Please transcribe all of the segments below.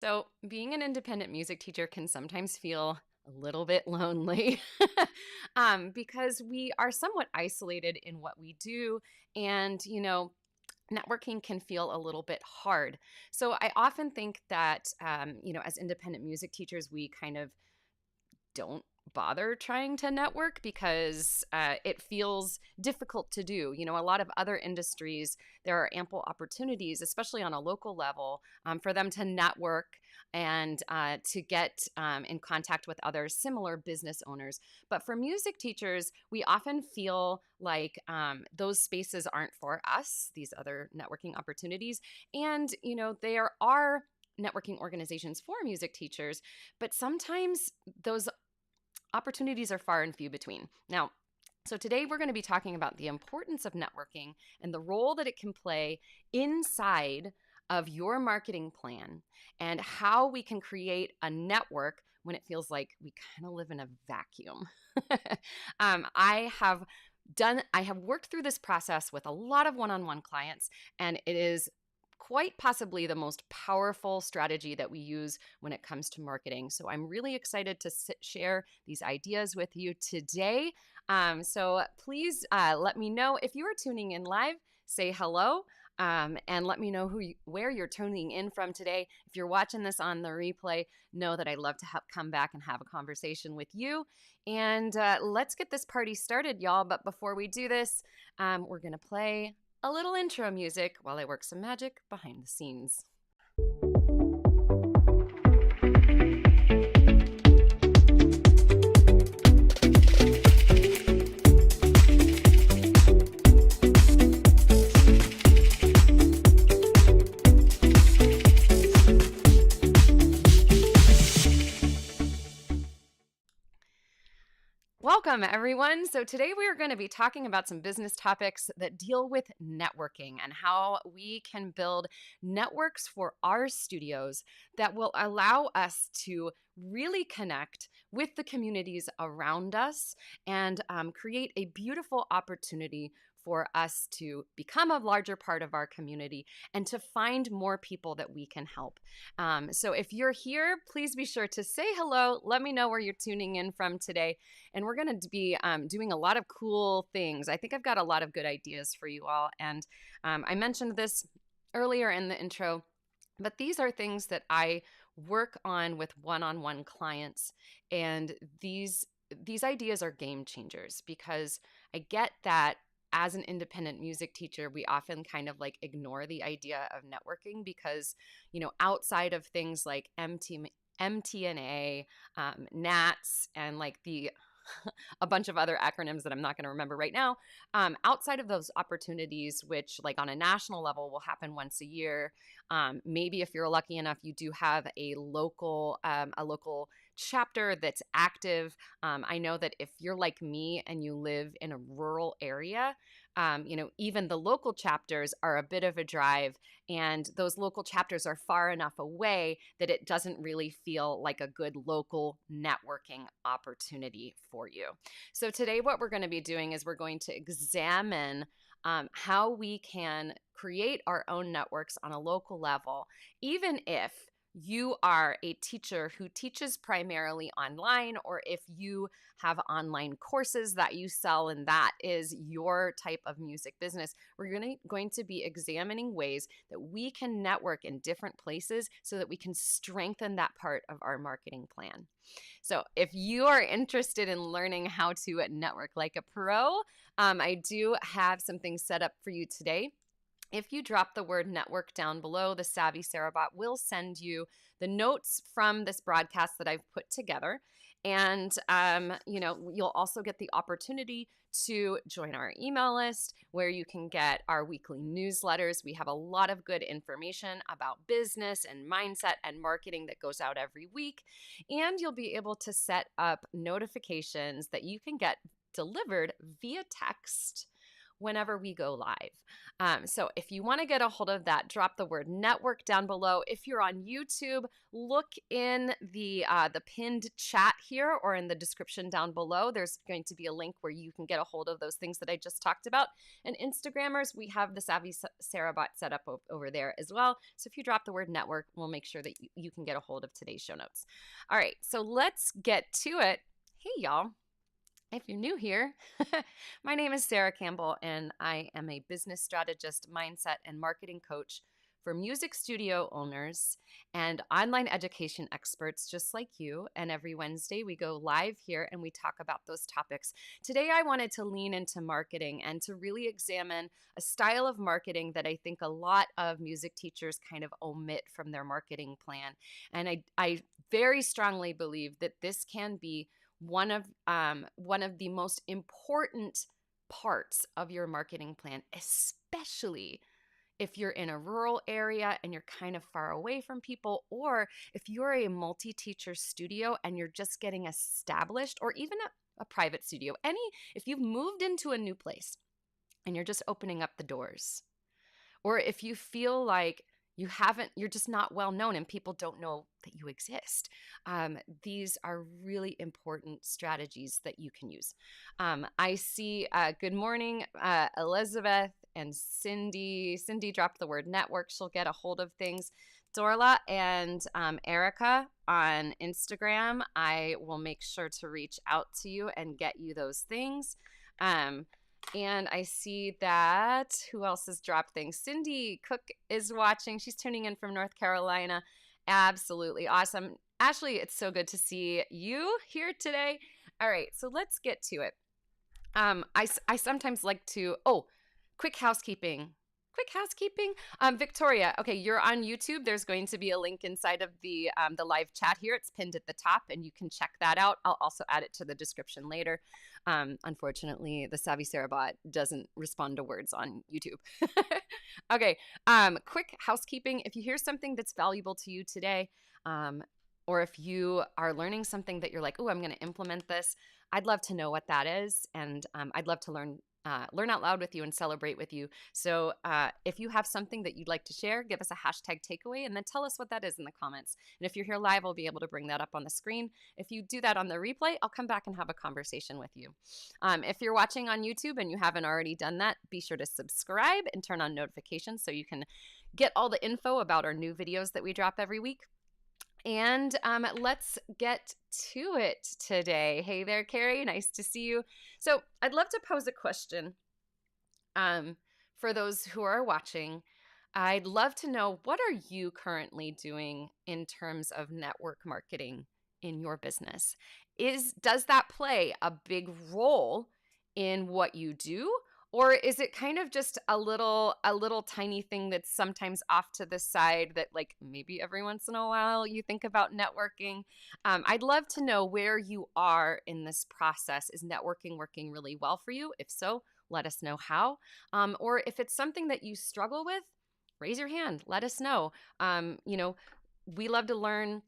So, being an independent music teacher can sometimes feel a little bit lonely because we are somewhat isolated in what we do. And, networking can feel a little bit hard. So, I often think that, as independent music teachers, we kind of don't bother trying to network because it feels difficult to do. A lot of other industries, there are ample opportunities, especially on a local level, for them to network and to get in contact with other similar business owners. But for music teachers, we often feel like those spaces aren't for us, these other networking opportunities. And, there are networking organizations for music teachers, but sometimes those opportunities are far and few between. Now, so today we're going to be talking about the importance of networking and the role that it can play inside of your marketing plan and how we can create a network when it feels like we kind of live in a vacuum. I have worked through this process with a lot of one-on-one clients, and it is quite possibly the most powerful strategy that we use when it comes to marketing. So I'm really excited to share these ideas with you today. So please let me know if you are tuning in live, say hello. And let me know where you're tuning in from today. If you're watching this on the replay, know that I love to come back and have a conversation with you. And let's get this party started, y'all. But before we do this, we're going to play a little intro music while I work some magic behind the scenes. Welcome, everyone. So today we are going to be talking about some business topics that deal with networking and how we can build networks for our studios that will allow us to really connect with the communities around us and create a beautiful opportunity for us to become a larger part of our community and to find more people that we can help. So if you're here, please be sure to say hello. Let me know where you're tuning in from today. And we're going to be doing a lot of cool things. I think I've got a lot of good ideas for you all. And I mentioned this earlier in the intro, but these are things that I work on with one-on-one clients. And these ideas are game changers because I get that as an independent music teacher, we often kind of like ignore the idea of networking because, outside of things like MTNA, NATS, and like a bunch of other acronyms that I'm not going to remember right now. Outside of those opportunities, which like on a national level will happen once a year, maybe if you're lucky enough, you do have a local chapter that's active. I know that if you're like me and you live in a rural area, even the local chapters are a bit of a drive, and those local chapters are far enough away that it doesn't really feel like a good local networking opportunity for you. So today what we're going to be doing is we're going to examine how we can create our own networks on a local level, even if you are a teacher who teaches primarily online, or if you have online courses that you sell and that is your type of music business, we're going to be examining ways that we can network in different places so that we can strengthen that part of our marketing plan. So if you are interested in learning how to network like a pro, I do have something set up for you today. If you drop the word network down below, the Savvy Sara bot will send you the notes from this broadcast that I've put together. And, you'll also get the opportunity to join our email list where you can get our weekly newsletters. We have a lot of good information about business and mindset and marketing that goes out every week. And you'll be able to set up notifications that you can get delivered via text whenever we go live. So if you want to get a hold of that, drop the word network down below. If you're on YouTube, look in the pinned chat here or in the description down below. There's going to be a link where you can get a hold of those things that I just talked about. And Instagrammers, we have the Savvy Sara bot set up over there as well. So if you drop the word network, we'll make sure that you can get a hold of today's show notes. All right, so let's get to it. Hey, y'all. If you're new here, my name is Sara Campbell, and I am a business strategist, mindset, and marketing coach for music studio owners and online education experts just like you. And every Wednesday, we go live here and we talk about those topics. Today, I wanted to lean into marketing and to really examine a style of marketing that I think a lot of music teachers kind of omit from their marketing plan. And I very strongly believe that this can be one of the most important parts of your marketing plan, especially if you're in a rural area and you're kind of far away from people, or if you're a multi-teacher studio and you're just getting established, or even a private studio. If you've moved into a new place and you're just opening up the doors, or if you feel like you're just not well known and people don't know that you exist. These are really important strategies that you can use. I see, good morning, Elizabeth and Cindy. Cindy dropped the word network. She'll get a hold of things. Dorla and Erica on Instagram, I will make sure to reach out to you and get you those things. And I see that, who else has dropped things? Cindy Cook is watching. She's tuning in from North Carolina. Absolutely awesome. Ashley, it's so good to see you here today. All right, so let's get to it. I sometimes like to, quick housekeeping. Victoria, okay, you're on YouTube. There's going to be a link inside of the live chat here. It's pinned at the top, and you can check that out. I'll also add it to the description later. Unfortunately, the Savvy Sara bot doesn't respond to words on YouTube. Okay, quick housekeeping. If you hear something that's valuable to you today, or if you are learning something that you're like, I'm going to implement this, I'd love to know what that is, and I'd love to learn out loud with you and celebrate with you. So if you have something that you'd like to share, give us a hashtag takeaway and then tell us what that is in the comments. And if you're here live, I'll be able to bring that up on the screen. If you do that on the replay, I'll come back and have a conversation with you. If you're watching on YouTube and you haven't already done that, be sure to subscribe and turn on notifications so you can get all the info about our new videos that we drop every week. And let's get to it today. Hey there, Carrie. Nice to see you. So I'd love to pose a question for those who are watching. I'd love to know, what are you currently doing in terms of network marketing in your business? Does that play a big role in what you do? Or is it kind of just a little tiny thing that's sometimes off to the side that, like, maybe every once in a while you think about networking? I'd love to know where you are in this process. Is networking working really well for you? If so, let us know how. Or if it's something that you struggle with, raise your hand. Let us know. We love to learn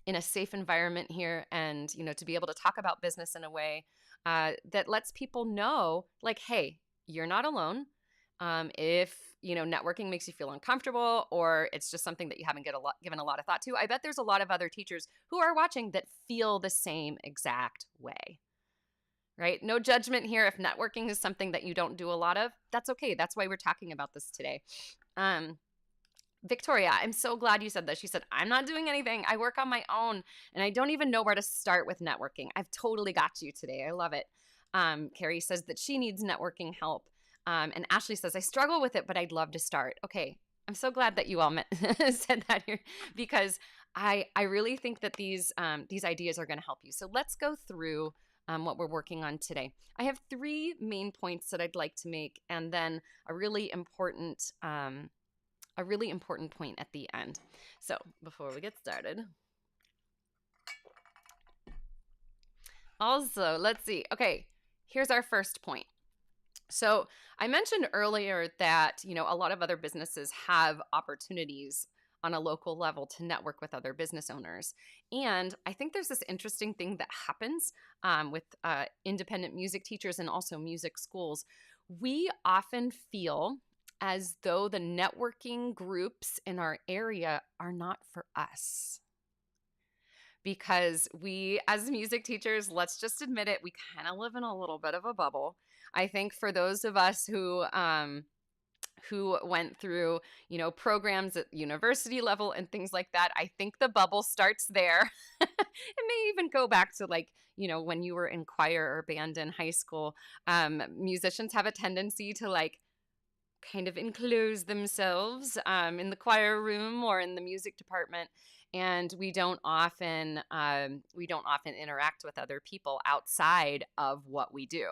in a safe environment here, and, to be able to talk about business in a way that lets people know, like, hey, you're not alone. If, networking makes you feel uncomfortable, or it's just something that you haven't given a lot of thought to, I bet there's a lot of other teachers who are watching that feel the same exact way, right? No judgment here. If networking is something that you don't do a lot of, that's okay. That's why we're talking about this today. Victoria, I'm so glad you said that. She said, I'm not doing anything. I work on my own, and I don't even know where to start with networking. I've totally got you today. I love it. Carrie says that she needs networking help. And Ashley says, I struggle with it, but I'd love to start. Okay. I'm so glad that you all said that here, because I really think that these ideas are going to help you. So let's go through what we're working on today. I have 3 main points that I'd like to make, and then a really important point at the end. So before we get started, also, let's see. Okay, here's our first point. So I mentioned earlier that, a lot of other businesses have opportunities on a local level to network with other business owners. And I think there's this interesting thing that happens with independent music teachers and also music schools, we often feel as though the networking groups in our area are not for us. Because we, as music teachers, let's just admit it, we kind of live in a little bit of a bubble. I think for those of us who went through, programs at university level and things like that, I think the bubble starts there. It may even go back to when you were in choir or band in high school. Musicians have a tendency to kind of enclose themselves in the choir room or in the music department, and we don't often interact with other people outside of what we do.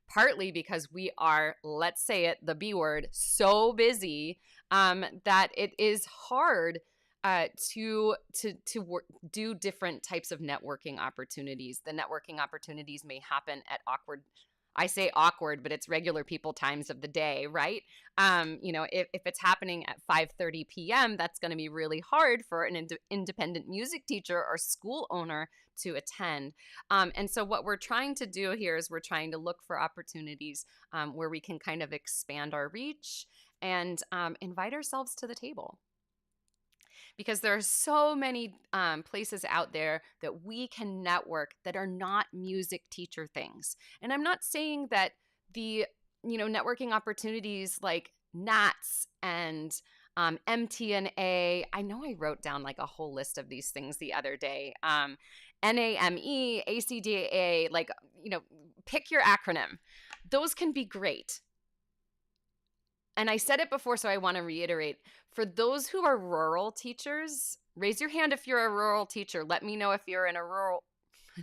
Partly because we are, let's say it, the B word, so busy that it is hard to do different types of networking opportunities. The networking opportunities may happen at I say awkward, but it's regular people times of the day, right? If it's happening at 5:30 p.m., that's going to be really hard for an independent music teacher or school owner to attend. And so what we're trying to do here is we're trying to look for opportunities where we can kind of expand our reach and invite ourselves to the table. Because there are so many places out there that we can network that are not music teacher things. And I'm not saying that the, networking opportunities like NATS and MTNA, I know I wrote down a whole list of these things the other day. NAME, ACDA, pick your acronym. Those can be great. And I said it before, so I want to reiterate. For those who are rural teachers, raise your hand if you're a rural teacher. Let me know if you're in a rural,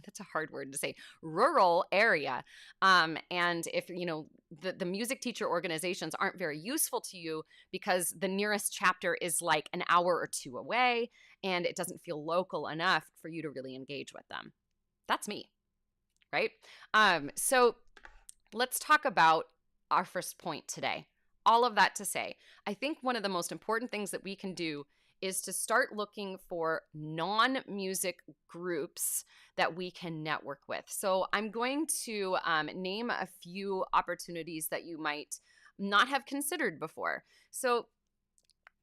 that's a hard word to say, rural area. And if, the music teacher organizations aren't very useful to you because the nearest chapter is an hour or two away, and it doesn't feel local enough for you to really engage with them. That's me, right? So let's talk about our first point today. All of that to say, I think one of the most important things that we can do is to start looking for non-music groups that we can network with. So I'm going to name a few opportunities that you might not have considered before. So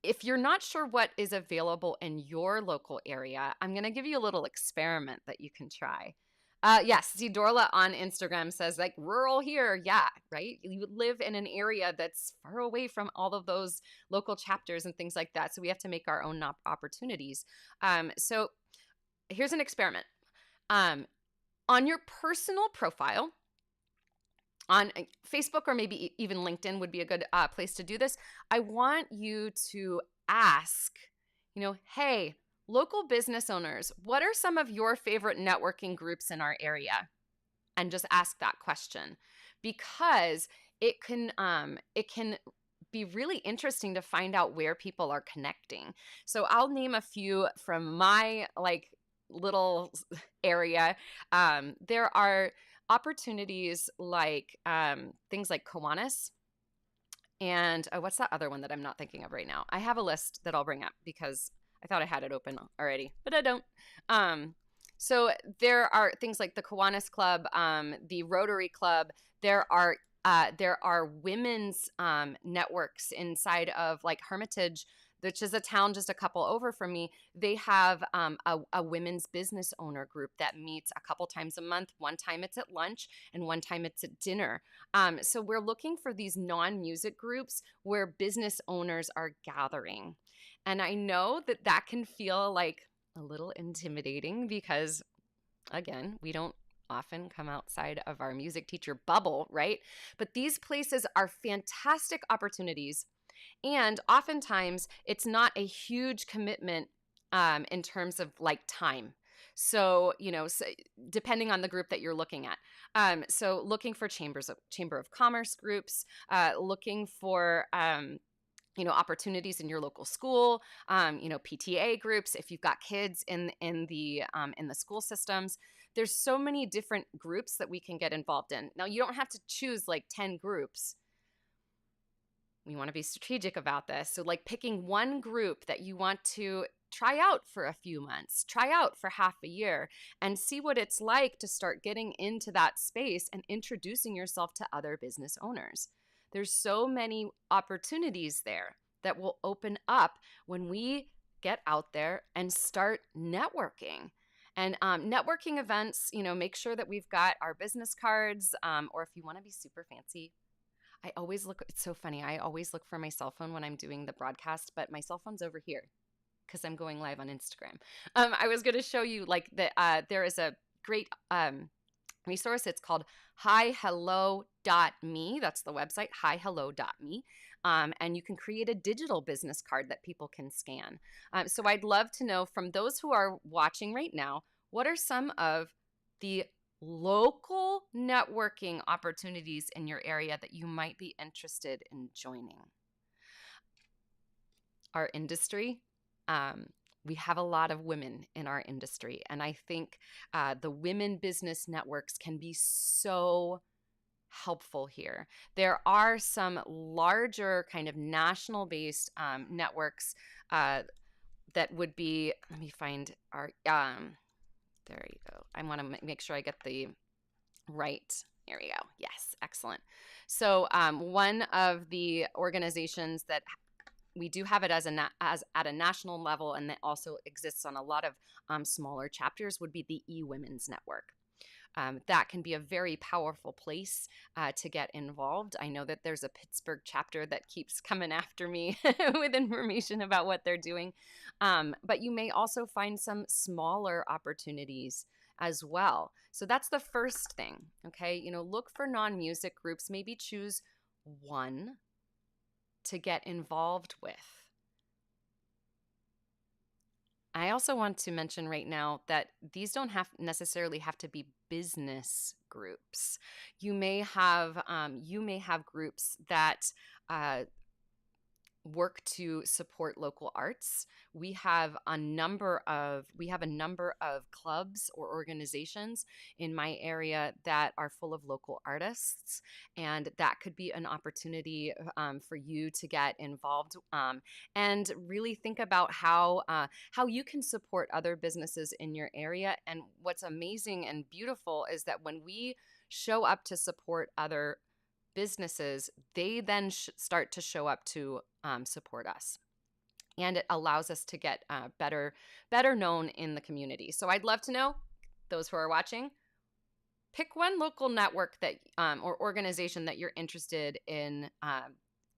if you're not sure what is available in your local area, I'm going to give you a little experiment that you can try. Yes, see, Dorla on Instagram says rural here. Yeah, right. You live in an area that's far away from all of those local chapters and things like that. So we have to make our own opportunities. So here's an experiment. On your personal profile on Facebook, or maybe even LinkedIn would be a good place to do this. I want you to ask, hey, local business owners, what are some of your favorite networking groups in our area? And just ask that question, because it can be really interesting to find out where people are connecting. So I'll name a few from my little area. There are opportunities things like Kiwanis. And what's that other one that I'm not thinking of right now? I have a list that I'll bring up because I thought I had it open already, but I don't. So there are things like the Kiwanis Club, the Rotary Club. There are women's networks inside of Hermitage, which is a town just a couple over from me. They have a women's business owner group that meets a couple times a month. One time it's at lunch and one time it's at dinner. So we're looking for these non-music groups where business owners are gathering. And I know that can feel a little intimidating because, again, we don't often come outside of our music teacher bubble, right? But these places are fantastic opportunities. And oftentimes, it's not a huge commitment in terms of time. So, depending on the group that you're looking at. So looking for Chamber of Commerce groups, looking for opportunities in your local school, PTA groups. If you've got kids in the school systems, there's so many different groups that we can get involved in. Now, you don't have to choose 10 groups. We want to be strategic about this. So picking one group that you want to try out for a few months, try out for half a year, and see what it's like to start getting into that space and introducing yourself to other business owners. There's so many opportunities there that will open up when we get out there and start networking. And networking events, make sure that we've got our business cards, or if you want to be super fancy, I always look, it's so funny. I always look for my cell phone when I'm doing the broadcast, but my cell phone's over here because I'm going live on Instagram. I was going to show you there is a great resource. It's called hihello.me. That's the website, hihello.me. And you can create a digital business card that people can scan. So I'd love to know from those who are watching right now, what are some of the local networking opportunities in your area that you might be interested in joining? Our industry, we have a lot of women in our industry, and I think the women business networks can be so helpful here. There are some larger kind of national-based networks that would be, let me find our, there you go. I want to make sure I get the right, here we go. Yes, excellent. So one of the organizations that we do have it as at a national level, and that also exists on a lot of smaller chapters, would be the eWomen's Network. That can be a very powerful place to get involved. I know that there's a Pittsburgh chapter that keeps coming after me with information about what they're doing. But you may also find some smaller opportunities as well. So that's the first thing, okay? Look for non-music groups, maybe choose one to get involved with. I also want to mention right now that these don't necessarily have to be business groups. You may have groups that work to support local arts. We have a number of clubs or organizations in my area that are full of local artists, and that could be an opportunity for you to get involved and really think about how you can support other businesses in your area. And what's amazing and beautiful is that when we show up to support other businesses, they then start to show up to support us. And it allows us to get better known in the community. So I'd love to know, those who are watching, pick one local network that or organization that you're interested in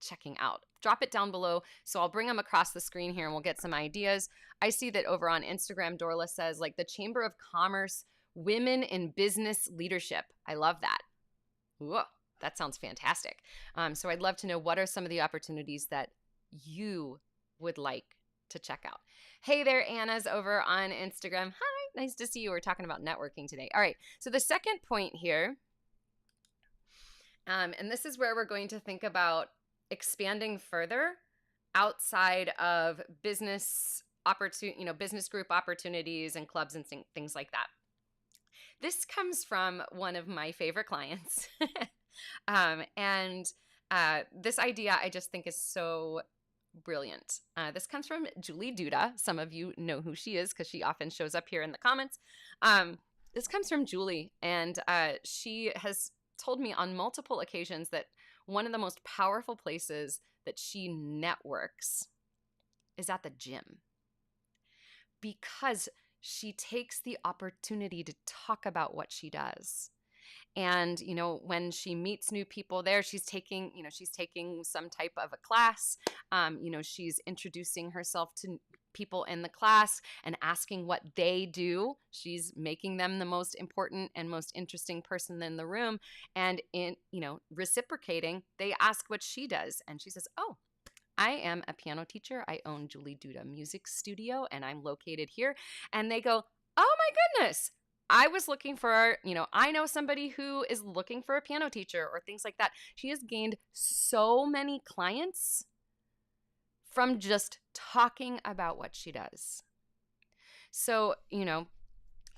checking out. Drop it down below. So I'll bring them across the screen here and we'll get some ideas. I see that over on Instagram, Dorla says, the Chamber of Commerce, Women in Business Leadership. I love that. Whoa. That sounds fantastic. So I'd love to know, what are some of the opportunities that you would like to check out? Hey there, Anna's over on Instagram. Hi, nice to see you. We're talking about networking today. All right, so the second point here, and this is where we're going to think about expanding further outside of business business group opportunities and clubs and things like that. This comes from one of my favorite clients. This idea I just think is so brilliant. This comes from Julie Duda. Some of you know who she is because she often shows up here in the comments. This comes from Julie, and she has told me on multiple occasions that one of the most powerful places that she networks is at the gym, because she takes the opportunity to talk about what she does. And, when she meets new people there, she's taking some type of a class. She's introducing herself to people in the class and asking what they do. She's making them the most important and most interesting person in the room. And reciprocating, they ask what she does. And she says, "Oh, I am a piano teacher. I own Julie Duda Music Studio, and I'm located here." And they go, "Oh my goodness, I was looking for, I know somebody who is looking for a piano teacher," or things like that. She has gained so many clients from just talking about what she does. So,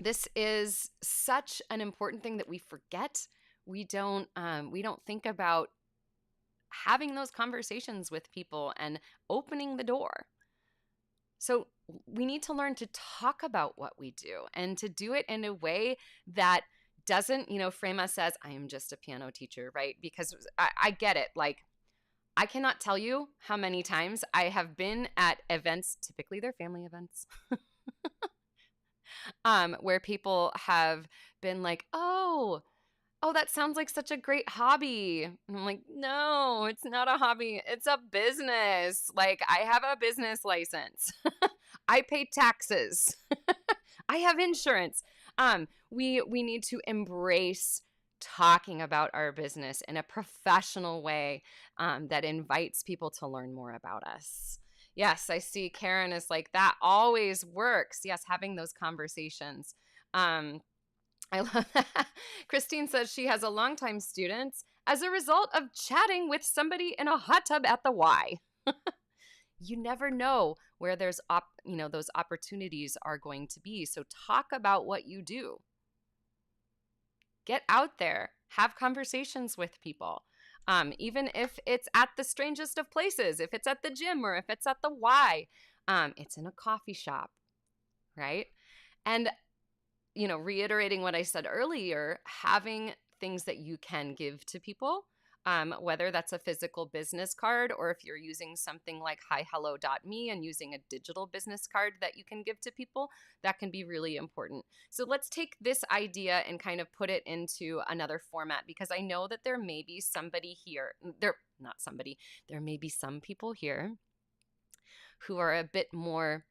this is such an important thing that we forget. We don't think about having those conversations with people and opening the door. So we need to learn to talk about what we do and to do it in a way that doesn't, frame us as, "I am just a piano teacher," right? Because I get it. I cannot tell you how many times I have been at events, typically they're family events, where people have been like, oh, that sounds like such a great hobby. And I'm like, no, it's not a hobby. It's a business. Like, I have a business license. I pay taxes. I have insurance. We need to embrace talking about our business in a professional way, that invites people to learn more about us. Yes, I see Karen is like, that always works. Yes, having those conversations. Um, I love that. Christine says she has a longtime students as a result of chatting with somebody in a hot tub at the Y. You never know where those opportunities are going to be. So talk about what you do. Get out there, have conversations with people. Even if it's at the strangest of places, if it's at the gym or if it's at the Y, it's in a coffee shop, right? And reiterating what I said earlier, having things that you can give to people, whether that's a physical business card or if you're using something like hihello.me and using a digital business card that you can give to people, that can be really important. So let's take this idea and kind of put it into another format, because I know that there may be somebody here, there may be some people here who are a bit more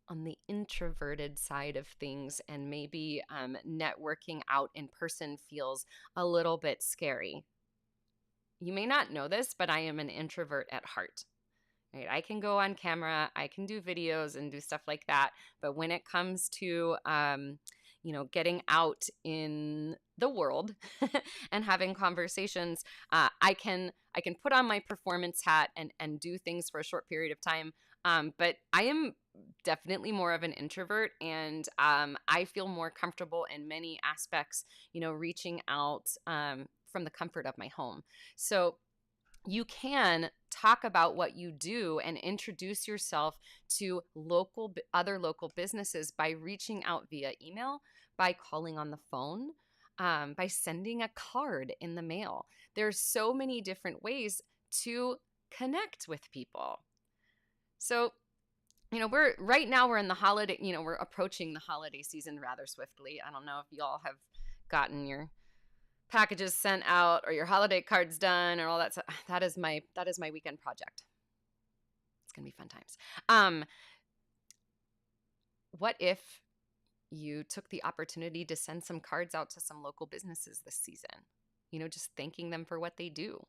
on the introverted side of things, and maybe networking out in person feels a little bit scary. You may not know this, but I am an introvert at heart. Right? I can go on camera, I can do videos and do stuff like that, but when it comes to getting out in the world and having conversations, I can put on my performance hat and do things for a short period of time. But I am definitely more of an introvert, and I feel more comfortable in many aspects, reaching out from the comfort of my home. So you can talk about what you do and introduce yourself to other local businesses by reaching out via email, by calling on the phone, by sending a card in the mail. There's so many different ways to connect with people. So, we're in the holiday, we're approaching the holiday season rather swiftly. I don't know if y'all have gotten your packages sent out or your holiday cards done or all that stuff. That is my weekend project. It's going to be fun times. What if you took the opportunity to send some cards out to some local businesses this season? Just thanking them for what they do.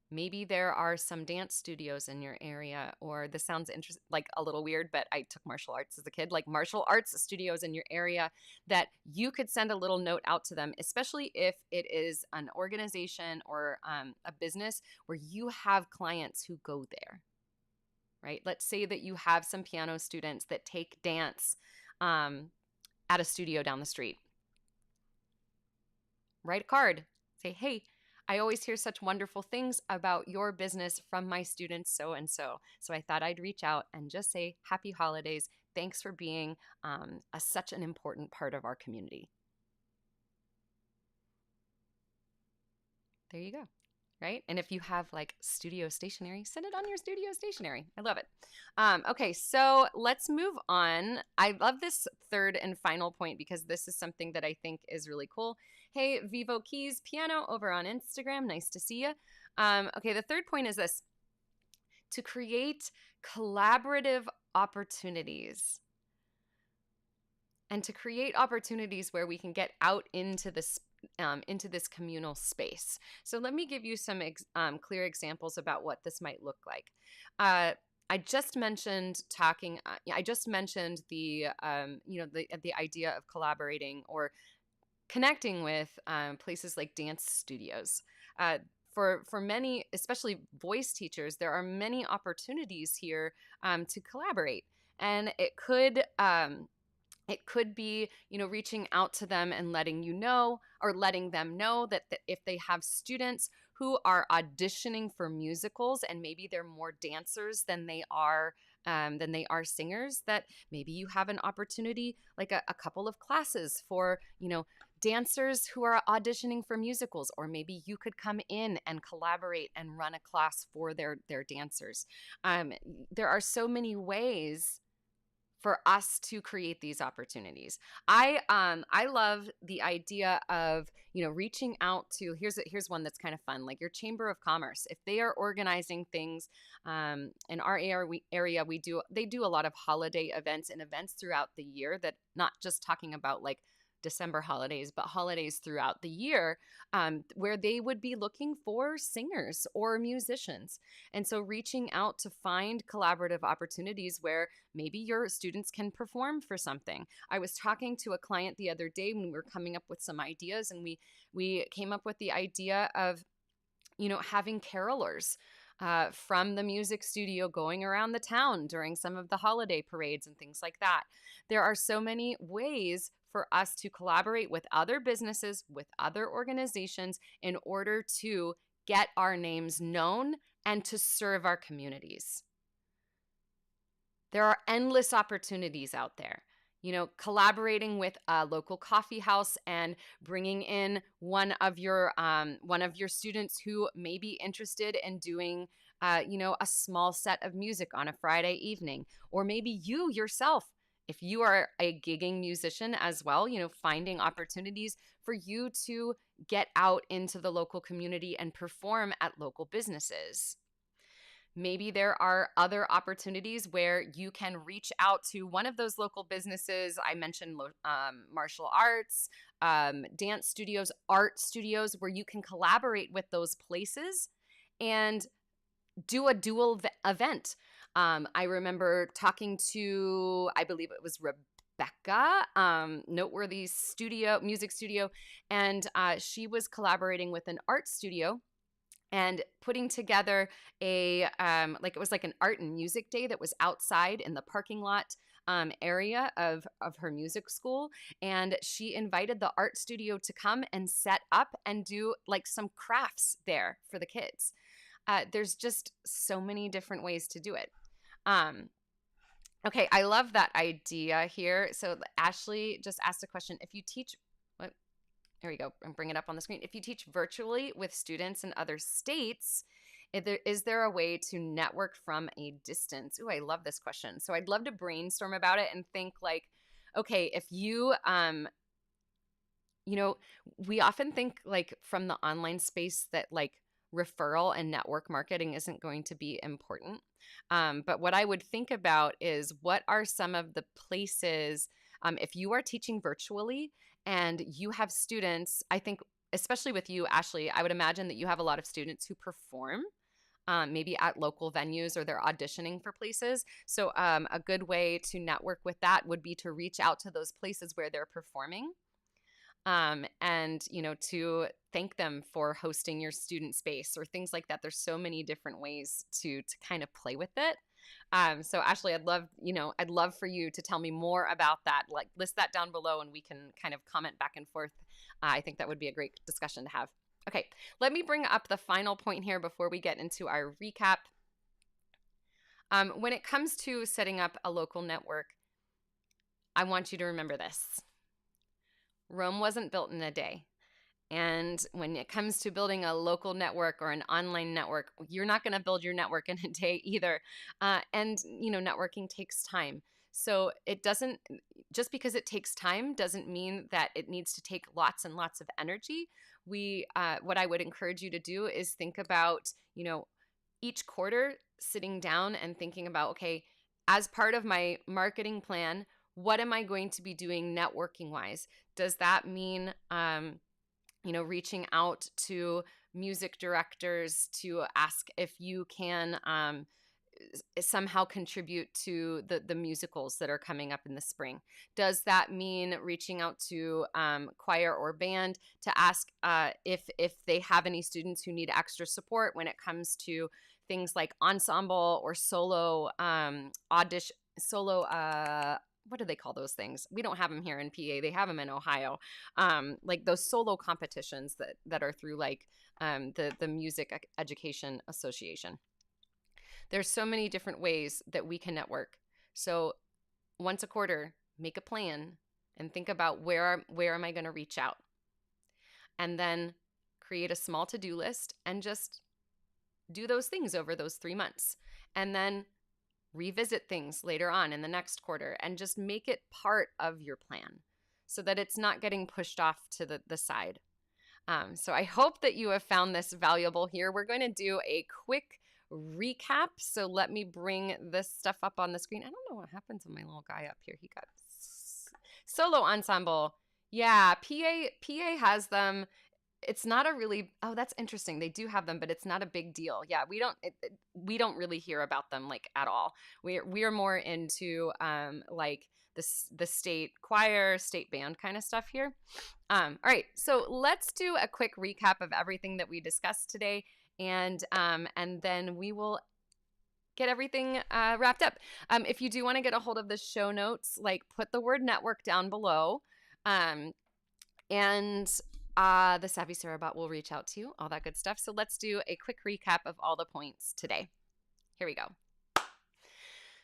Maybe there are some dance studios in your area, or this sounds like a little weird, but I took martial arts as a kid, like martial arts studios in your area that you could send a little note out to them, especially if it is an organization or a business where you have clients who go there, right? Let's say that you have some piano students that take dance at a studio down the street. Write a card. Say, hey, I always hear such wonderful things about your business from my students so-and-so. So I thought I'd reach out and just say, happy holidays. Thanks for being such an important part of our community. There you go. Right? And if you have like studio stationery, send it on your studio stationery. I love it. Okay, so let's move on. I love this third and final point because this is something that I think is really cool. Hey, Vivo Keys Piano over on Instagram. Nice to see you. Okay, the third point is this: to create collaborative opportunities. And to create opportunities where we can get out into this communal space. So let me give you some clear examples about what this might look like. I just mentioned the idea of collaborating or connecting with places like dance studios. For many, especially voice teachers, there are many opportunities here to collaborate, and it could be, reaching out to them and letting them know that if they have students who are auditioning for musicals and maybe they're more dancers than they are singers, that maybe you have an opportunity, like a couple of classes for, dancers who are auditioning for musicals, or maybe you could come in and collaborate and run a class for their dancers. There are so many ways for us to create these opportunities. I love the idea of, reaching out to, here's one that's kind of fun, like your Chamber of Commerce. If they are organizing things, in our area, they do a lot of holiday events and events throughout the year, that not just talking about like December holidays, but holidays throughout the year, where they would be looking for singers or musicians. And so reaching out to find collaborative opportunities where maybe your students can perform for something. I was talking to a client the other day when we were coming up with some ideas, and we came up with the idea of, having carolers from the music studio going around the town during some of the holiday parades and things like that. There are so many ways for us to collaborate with other businesses, with other organizations, in order to get our names known and to serve our communities. There are endless opportunities out there. Collaborating with a local coffee house and bringing in one of your students who may be interested in doing, a small set of music on a Friday evening, or maybe you yourself, if you are a gigging musician as well, finding opportunities for you to get out into the local community and perform at local businesses. Maybe there are other opportunities where you can reach out to one of those local businesses. I mentioned martial arts, dance studios, art studios, where you can collaborate with those places and do a dual event. I remember talking to, I believe it was Rebecca, Noteworthy music studio, and she was collaborating with an art studio and putting together it was like an art and music day that was outside in the parking lot area of her music school. And she invited the art studio to come and set up and do like some crafts there for the kids. There's just so many different ways to do it. Okay, I love that idea here. So Ashley just asked a question. If you teach, there we go, and bring it up on the screen. If you teach virtually with students in other states, is there a way to network from a distance? Ooh, I love this question. So I'd love to brainstorm about it and think like, okay, if you, we often think like from the online space that like referral and network marketing isn't going to be important. But what I would think about is, what are some of the places, if you are teaching virtually and you have students, I think, especially with you, Ashley, I would imagine that you have a lot of students who perform maybe at local venues, or they're auditioning for places. So a good way to network with that would be to reach out to those places where they're performing. And, to thank them for hosting your student space or things like that. There's so many different ways to kind of play with it. So Ashley, I'd love for you to tell me more about that. Like, list that down below and we can kind of comment back and forth. I think that would be a great discussion to have. Okay, let me bring up the final point here before we get into our recap. When it comes to setting up a local network, I want you to remember this. Rome wasn't built in a day. And when it comes to building a local network or an online network, you're not going to build your network in a day either. And networking takes time. So just because it takes time doesn't mean that it needs to take lots and lots of energy. What I would encourage you to do is think about, each quarter sitting down and thinking about, okay, as part of my marketing plan, what am I going to be doing networking wise? Does that mean, reaching out to music directors to ask if you can somehow contribute to the musicals that are coming up in the spring? Does that mean reaching out to choir or band to ask if they have any students who need extra support when it comes to things like ensemble or solo what do they call those things? We don't have them here in PA. They have them in Ohio. Like those solo competitions that are through like the Music Education Association. There's so many different ways that we can network. So once a quarter, make a plan and think about where am I going to reach out? and then create a small to-do list and just do those things over those 3 months. And then revisit things later on in the next quarter and just make it part of your plan so that it's not getting pushed off to the side. So I hope that you have found this valuable here. We're going to do a quick recap. So let me bring this stuff up on the screen. I don't know what happens to my little guy up here. He got solo ensemble. Yeah, PA has them. It's not a really, oh, that's interesting. They do have them, but it's not a big deal. Yeah, we don't really hear about them like at all. We are more into like the state choir, state band kind of stuff here. All right, so let's do a quick recap of everything that we discussed today, and then we will get everything wrapped up. If you do want to get a hold of the show notes, like put the word network down below, and the Savvy Sara bot will reach out to you, all that good stuff. So let's do a quick recap of all the points today. Here we go.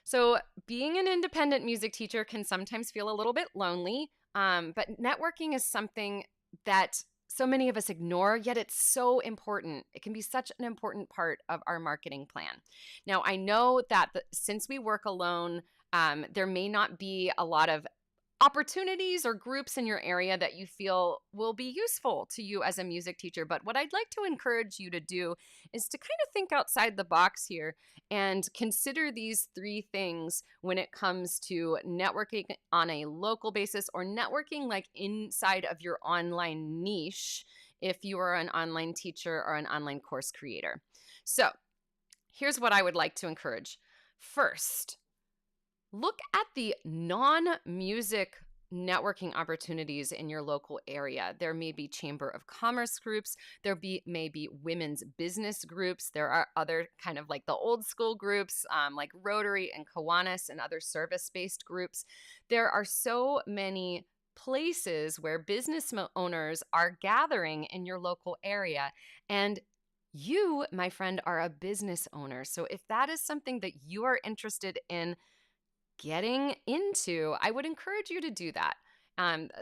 So being an independent music teacher can sometimes feel a little bit lonely, but networking is something that so many of us ignore, yet it's so important. It can be such an important part of our marketing plan. Now, I know that since we work alone, there may not be a lot of opportunities or groups in your area that you feel will be useful to you as a music teacher. But what I'd like to encourage you to do is to kind of think outside the box here and consider these 3 things when it comes to networking on a local basis or networking like inside of your online niche if you are an online teacher or an online course creator. So here's what I would like to encourage. First, look at the non-music networking opportunities in your local area. There may be Chamber of Commerce groups. There may be women's business groups. There are other kind of like the old school groups like Rotary and Kiwanis and other service-based groups. There are so many places where business owners are gathering in your local area. And you, my friend, are a business owner. So if that is something that you are interested in getting into, I would encourage you to do that.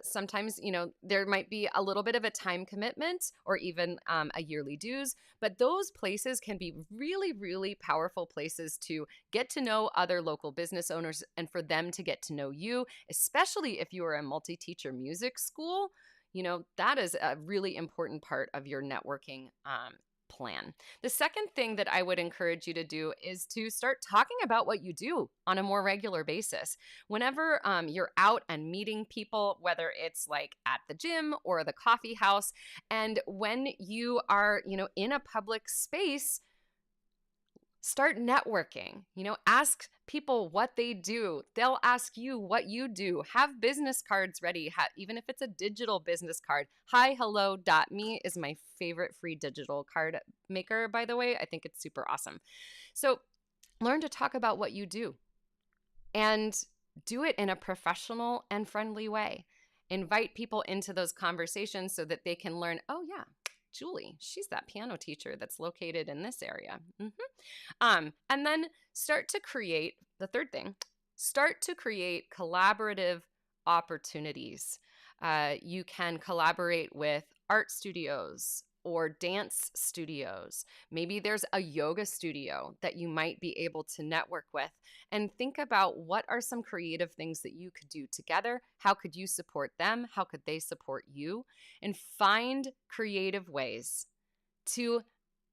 Sometimes, there might be a little bit of a time commitment or even a yearly dues, but those places can be really, really powerful places to get to know other local business owners and for them to get to know you, especially if you are a multi-teacher music school. That is a really important part of your networking plan. The second thing that I would encourage you to do is to start talking about what you do on a more regular basis. Whenever you're out and meeting people, whether it's like at the gym or the coffee house, and when you are, in a public space, start networking. Ask people what they do. They'll ask you what you do. Have business cards ready, even if it's a digital business card. HiHello.me is my favorite free digital card maker, by the way. I think it's super awesome. So learn to talk about what you do and do it in a professional and friendly way. Invite people into those conversations so that they can learn, oh yeah, Julie, she's that piano teacher that's located in this area. And then start to create, the third thing, start to create collaborative opportunities. You can collaborate with art studios or dance studios. Maybe there's a yoga studio that you might be able to network with, and think about what are some creative things that you could do together. How could you support them? How could they support you? And find creative ways to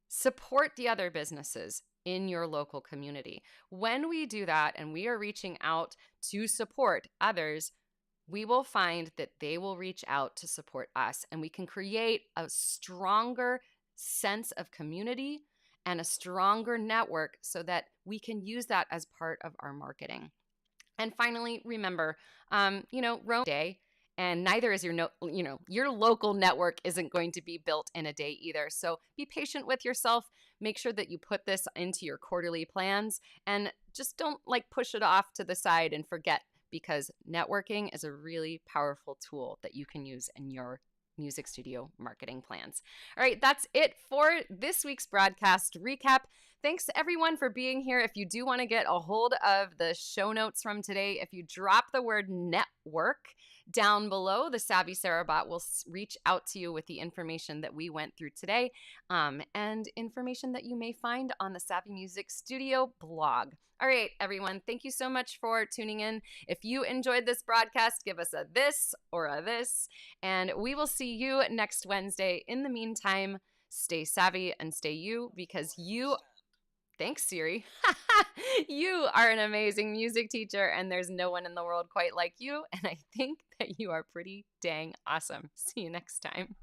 support the other businesses in your local community. When we do that and we are reaching out to support others, we will find that they will reach out to support us, and we can create a stronger sense of community and a stronger network so that we can use that as part of our marketing. And finally, remember, Rome day, and neither is your local network isn't going to be built in a day either. So be patient with yourself. Make sure that you put this into your quarterly plans, and just don't push it off to the side and forget, because networking is a really powerful tool that you can use in your music studio marketing plans. All right, that's it for this week's broadcast recap. Thanks everyone for being here. If you do want to get a hold of the show notes from today, if you drop the word network down below, the Savvy Sarah bot will reach out to you with the information that we went through today, and information that you may find on the Savvy Music Studio blog. All right, everyone, thank you so much for tuning in. If you enjoyed this broadcast, give us a this or a this, and we will see you next Wednesday. In the meantime, stay savvy and stay you, because you... Thanks, Siri. You are an amazing music teacher, and there's no one in the world quite like you, and I think that you are pretty dang awesome. See you next time.